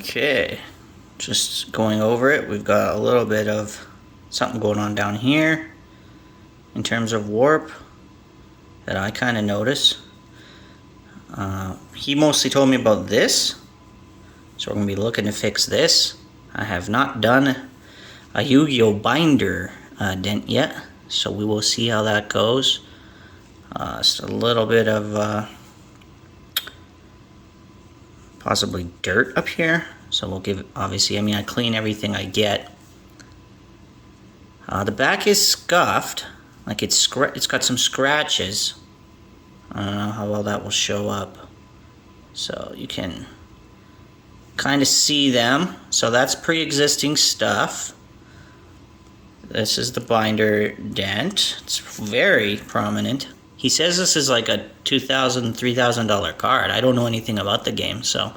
Okay, just going over it. We've got a little bit of something going on down here in terms of warp that I kind of notice. He mostly told me about this, so we're going to be looking to fix this. I have not done a Yugioh binder dent yet, so we will see how that goes. Just a little bit of possibly dirt up here, so we'll give, obviously, I clean everything I get. The back is scuffed, like it's got some scratches. I don't know how well that will show up, so you can kind of see them. So that's pre-existing stuff. This is the binder dent. It's very prominent. He says this is like a $2,000, $3,000 card. I don't know anything about the game, so.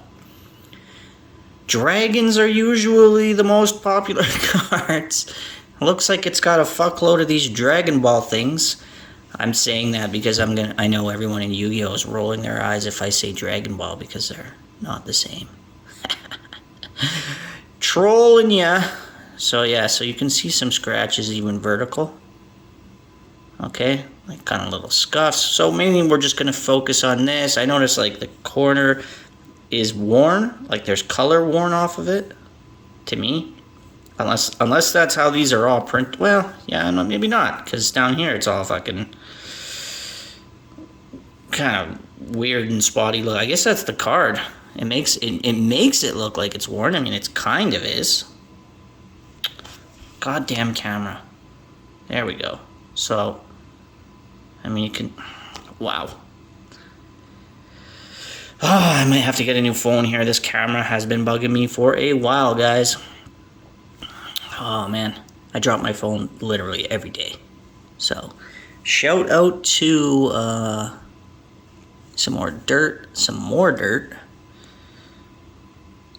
Dragons are usually the most popular cards. Looks like it's got a fuckload of these Dragon Ball things. I'm saying that because I know everyone in Yu-Gi-Oh is rolling their eyes if I say Dragon Ball because they're not the same. Trolling ya. So yeah, so you can see some scratches even vertical. Okay, like kind of little scuffs. So mainly we're just gonna focus on this. I noticed like the corner is worn, like there's color worn off of it, to me. Unless that's how these are all printed. Well, yeah, no, maybe not, because down here it's all fucking kind of weird and spotty look. I guess that's the card. It makes it look like it's worn. I mean, it's kind of is. Goddamn camera. There we go. So, I mean, you can, wow. Oh, I might have to get a new phone here. This camera has been bugging me for a while, guys. Oh, man. I drop my phone literally every day. So, shout out to some more dirt.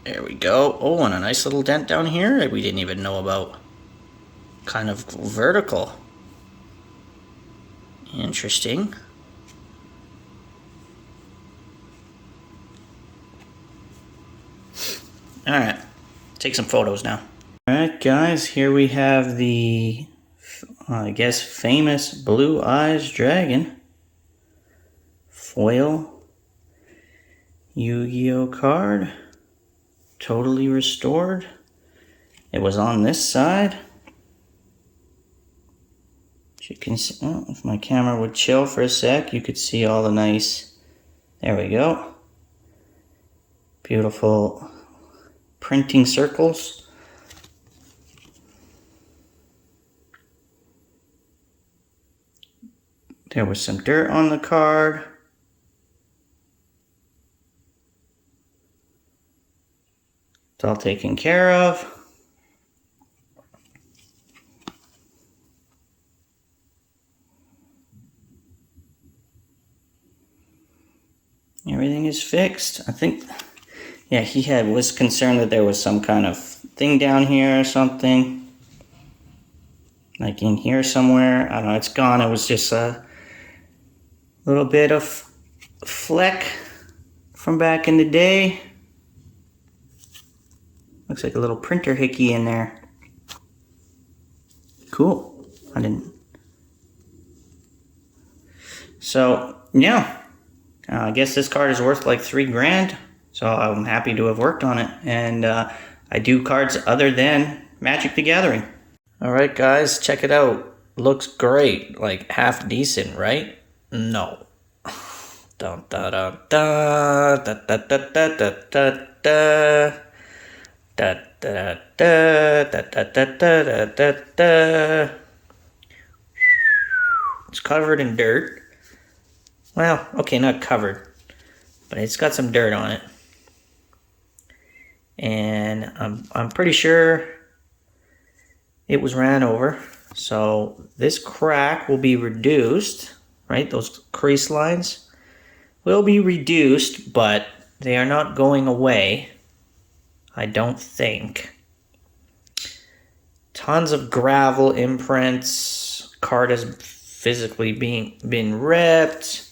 There we go. Oh, and a nice little dent down here we didn't even know about. Kind of vertical. Interesting. Alright, take some photos now. Alright guys, here we have the, I guess, famous Blue Eyes Dragon. Foil Yu-Gi-Oh card. Totally restored. It was on this side. As you can see, oh, if my camera would chill for a sec, you could see all the nice, there we go. Beautiful printing circles. There was some dirt on the card. It's all taken care of. Everything is fixed. I think, yeah, he was concerned that there was some kind of thing down here or something. Like in here somewhere. I don't know, it's gone. It was just a little bit of fleck from back in the day. Looks like a little printer hickey in there. Cool. I didn't. So, yeah. I guess this card is worth like $3,000. So I'm happy to have worked on it. And I do cards other than Magic the Gathering. Alright guys, check it out. Looks great. Like half decent, right? No. Dun, da, da, da, da, da, da, da, da, da. Da, da, da, da, da, da, da, da, da. It's covered in dirt. Well, okay, not covered, but it's got some dirt on it. And I'm pretty sure it was ran over. So this crack will be reduced, right? Those crease lines will be reduced, but they are not going away. I don't think. Tons of gravel imprints. Card has physically been ripped.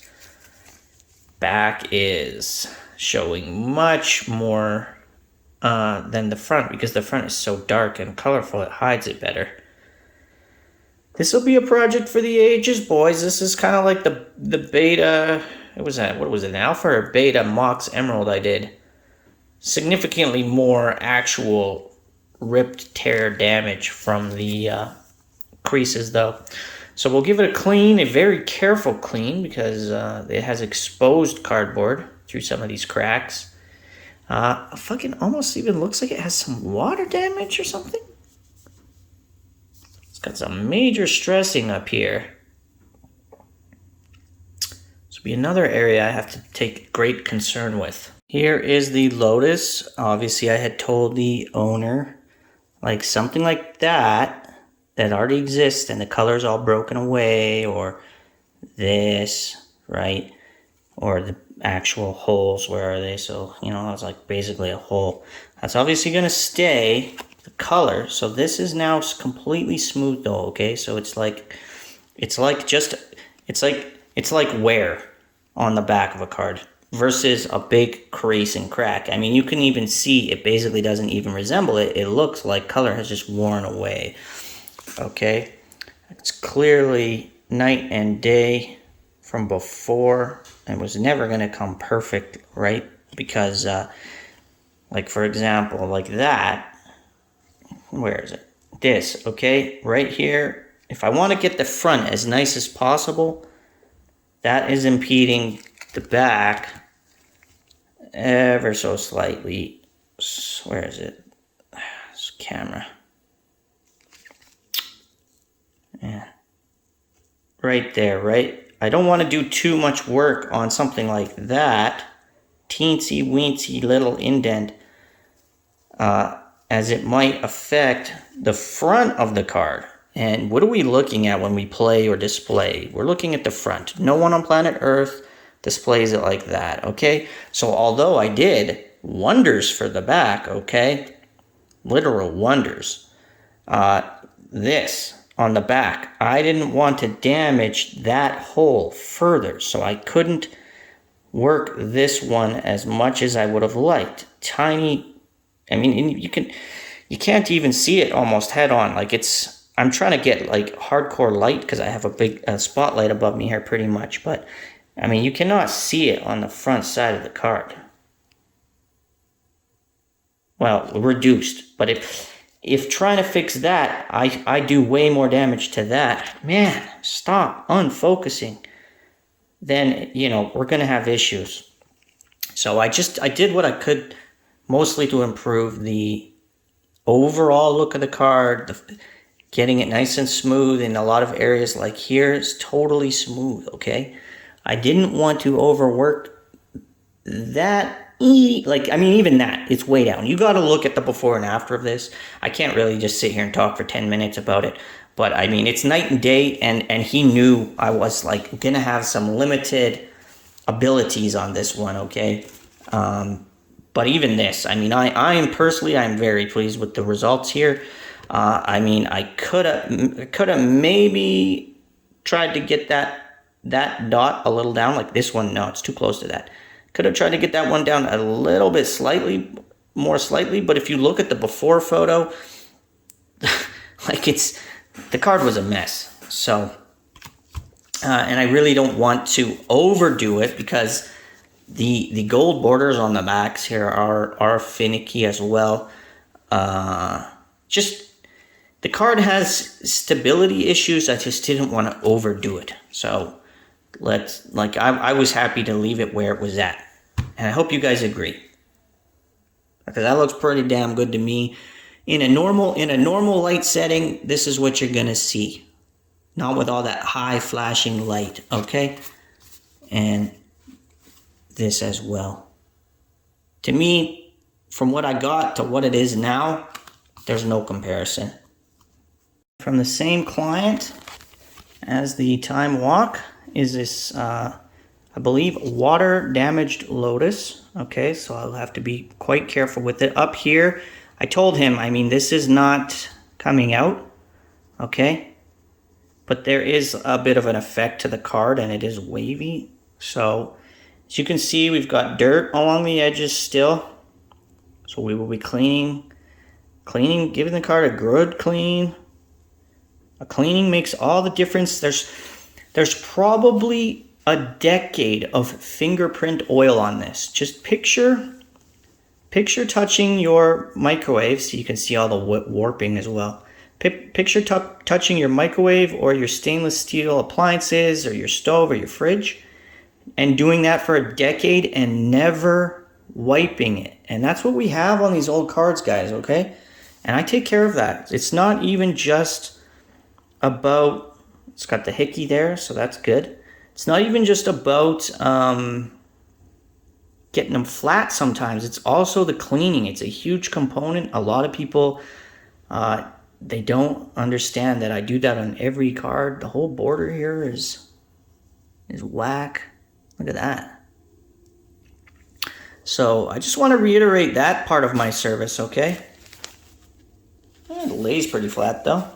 Back is showing much more than the front, because the front is so dark and colorful, it hides it better. This will be a project for the ages, boys. This is kind of like the beta, what was it, an alpha or beta Mox Emerald I did. Significantly more actual ripped tear damage from the creases though. So we'll give it a clean, a very careful clean, because it has exposed cardboard through some of these cracks. Fucking almost even looks like it has some water damage or something. It's got some major stressing up here. This will be another area I have to take great concern with. Here is the Lotus. Obviously, I had told the owner, like something like that already exists and the color's all broken away, or this, right? Or the actual holes, where are they? So, you know, it's like basically a hole. That's obviously going to stay, the color. So this is now completely smooth though, okay? So it's like wear on the back of a card versus a big crease and crack. I mean, you can even see it basically doesn't even resemble it. It looks like color has just worn away. Okay, it's clearly night and day from before. It was never going to come perfect, right? Because, like, for example, like that, where is it? This, okay, right here. If I want to get the front as nice as possible, that is impeding the back ever so slightly. Where is it? This camera. Yeah. Right there, right? I don't want to do too much work on something like that. Teensy weensy little indent. As it might affect the front of the card. And what are we looking at when we play or display? We're looking at the front. No one on planet Earth displays it like that, okay? So although I did wonders for the back, okay? Literal wonders. This on the back, I didn't want to damage that hole further, so I couldn't work this one as much as I would have liked. Tiny, I mean, you can't even see it almost head on. Like I'm trying to get like hardcore light because I have a big spotlight above me here pretty much, but I mean, you cannot see it on the front side of the card. Well, reduced, but if trying to fix that, I do way more damage to that, man, stop unfocusing, then, you know, we're going to have issues. So I did what I could, mostly to improve the overall look of the card, getting it nice and smooth in a lot of areas. Like here is totally smooth, okay? I didn't want to overwork that. Like, I mean, even that, it's way down. You got to look at the before and after of this. I can't really just sit here and talk for 10 minutes about it. But, I mean, it's night and day, and he knew I was, like, going to have some limited abilities on this one, okay? But even this, I mean, I'm very pleased with the results here. I mean, I could have maybe tried to get that dot a little down, like this one. No, it's too close to that. Could have tried to get that one down a little bit more slightly, but if you look at the before photo, like the card was a mess. So, and I really don't want to overdo it because the gold borders on the backs here are finicky as well. Just, the card has stability issues. I just didn't want to overdo it. So, I was happy to leave it where it was at. And I hope you guys agree. Because that looks pretty damn good to me. In a normal light setting, this is what you're going to see. Not with all that high flashing light, okay? And this as well. To me, from what I got to what it is now, there's no comparison. From the same client as the Time Walk is this, I believe, water damaged Lotus. Okay, so I'll have to be quite careful with it. Up here, I told him, I mean, this is not coming out, okay? But there is a bit of an effect to the card, and it is wavy. So, as you can see, we've got dirt along the edges still. So we will be cleaning, giving the card a good clean. A cleaning makes all the difference. There's probably a decade of fingerprint oil on this. Just picture touching your microwave, so you can see all the warping as well. Picture touching your microwave or your stainless steel appliances or your stove or your fridge, and doing that for a decade and never wiping it. And that's what we have on these old cards, guys, okay? And I take care of that. It's not even just about, it's got the hickey there, so that's good. It's not even just about getting them flat sometimes. It's also the cleaning. It's a huge component. A lot of people, they don't understand that I do that on every card. The whole border here is whack. Look at that. So I just want to reiterate that part of my service, okay? It lays pretty flat though.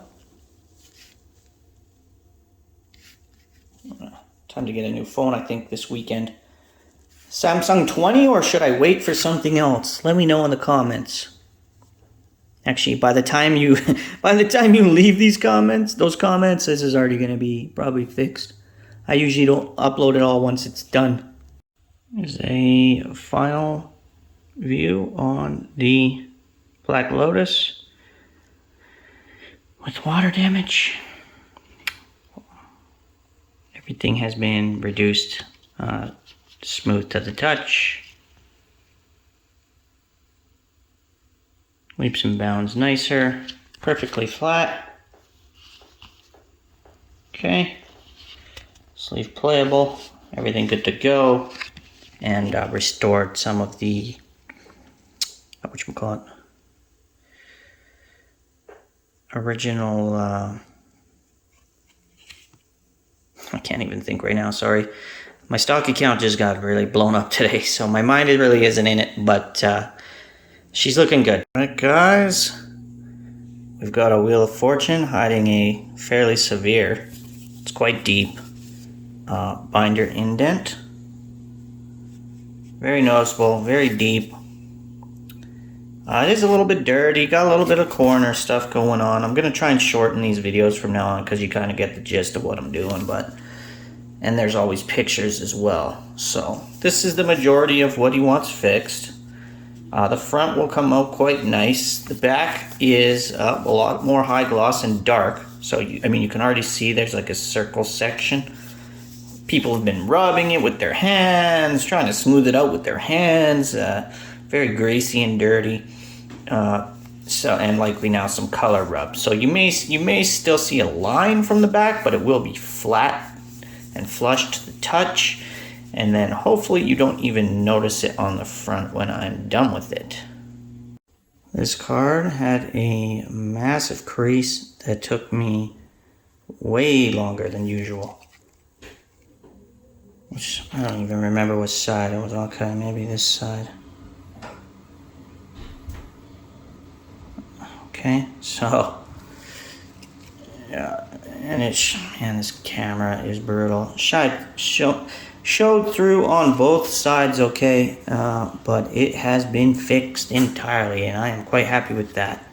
Time to get a new phone, I think, this weekend. Samsung 20, or should I wait for something else? Let me know in the comments. Actually, by the time you leave those comments, this is already going to be probably fixed. I usually don't upload it all once it's done. Here's a final view on the Black Lotus with water damage. Everything has been reduced, smooth to the touch. Leaps and bounds nicer, perfectly flat. Okay, sleeve playable, everything good to go, and restored some of the, whatchamacallit, original, I can't even think right now, sorry. My stock account just got really blown up today, so my mind really isn't in it, but she's looking good. Alright guys, we've got a Wheel of Fortune hiding a fairly severe, it's quite deep, binder indent. Very noticeable, very deep. It is a little bit dirty, got a little bit of corner stuff going on. I'm going to try and shorten these videos from now on because you kind of get the gist of what I'm doing, and there's always pictures as well. So this is the majority of what he wants fixed. The front will come out quite nice. The back is a lot more high gloss and dark. So you can already see there's like a circle section. People have been rubbing it with their hands, trying to smooth it out with their hands. Very greasy and dirty. And likely now some color rub. So you may still see a line from the back, but it will be flat and flush to the touch. And then hopefully you don't even notice it on the front when I'm done with it. This card had a massive crease that took me way longer than usual. Which I don't even remember which side it was. Okay, maybe this side. Okay, so yeah, and this camera is brutal. Showed through on both sides, okay, but it has been fixed entirely, and I am quite happy with that.